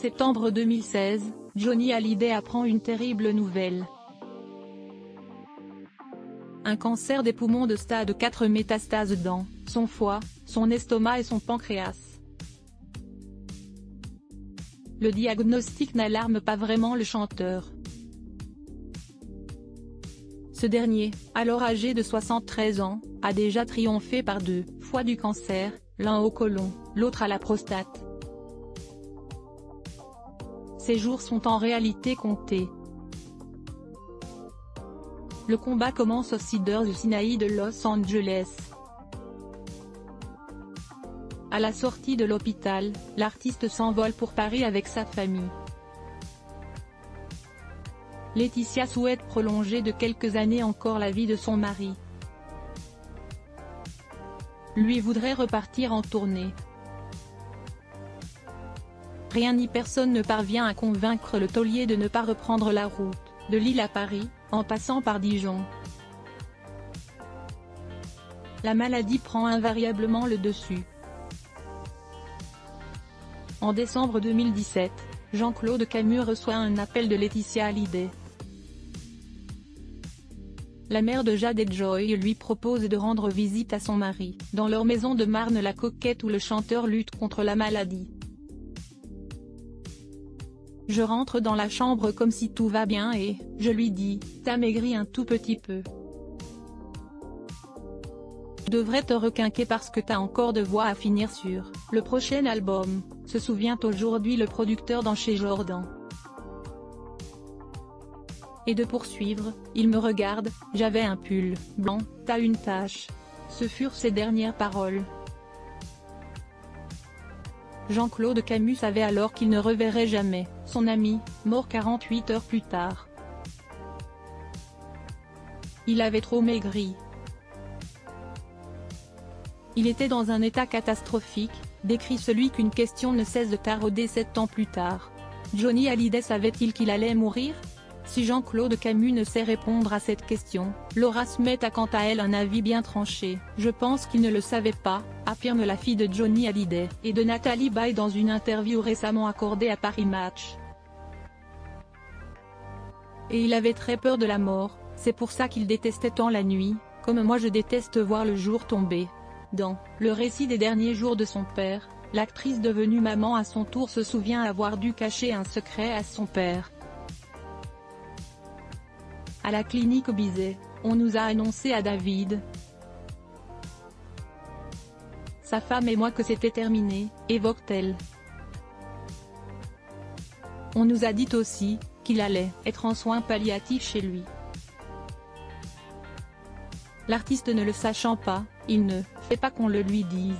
septembre 2016, Johnny Hallyday apprend une terrible nouvelle. Un cancer des poumons de stade 4, métastases dans son foie, son estomac et son pancréas. Le diagnostic n'alarme pas vraiment le chanteur. Ce dernier, alors âgé de 73 ans, a déjà triomphé par 2 fois du cancer, l'un au côlon, l'autre à la prostate. Ses jours sont en réalité comptés. Le combat commence au Cedars Sinai de Los Angeles. À la sortie de l'hôpital, l'artiste s'envole pour Paris avec sa famille. Laetitia souhaite prolonger de quelques années encore la vie de son mari. Lui voudrait repartir en tournée. Rien ni personne ne parvient à convaincre le taulier de ne pas reprendre la route, de Lille à Paris, en passant par Dijon. La maladie prend invariablement le dessus. En décembre 2017, Jean-Claude Camus reçoit un appel de Laetitia Hallyday. La mère de Jade et Joy lui propose de rendre visite à son mari, dans leur maison de Marne-la-Coquette où le chanteur lutte contre la maladie. Je rentre dans la chambre comme si tout va bien et, je lui dis, t'as maigri un tout petit peu. Tu devrais te requinquer parce que t'as encore de voix à finir sur le prochain album, se souvient aujourd'hui le producteur dans Chez Jordan. Et de poursuivre, il me regarde, j'avais un pull blanc, t'as une tache. Ce furent ses dernières paroles. Jean-Claude Camus savait alors qu'il ne reverrait jamais son ami, mort 48 heures plus tard. Il avait trop maigri. Il était dans un état catastrophique, décrit celui qu'une question ne cesse de tarauder 7 ans plus tard. Johnny Hallyday savait-il qu'il allait mourir? Si Jean-Claude Camus ne sait répondre à cette question, Laura Smith a quant à elle un avis bien tranché. Je pense qu'il ne le savait pas, affirme la fille de Johnny Hallyday et de Nathalie Baye dans une interview récemment accordée à Paris Match. Et il avait très peur de la mort, c'est pour ça qu'il détestait tant la nuit, comme moi je déteste voir le jour tomber. Dans le récit des derniers jours de son père, l'actrice devenue maman à son tour se souvient avoir dû cacher un secret à son père. À la clinique Bizet, on nous a annoncé à David, sa femme et moi que c'était terminé, évoque-t-elle. On nous a dit aussi qu'il allait être en soins palliatifs chez lui. L'artiste ne le sachant pas, il ne fait pas qu'on le lui dise.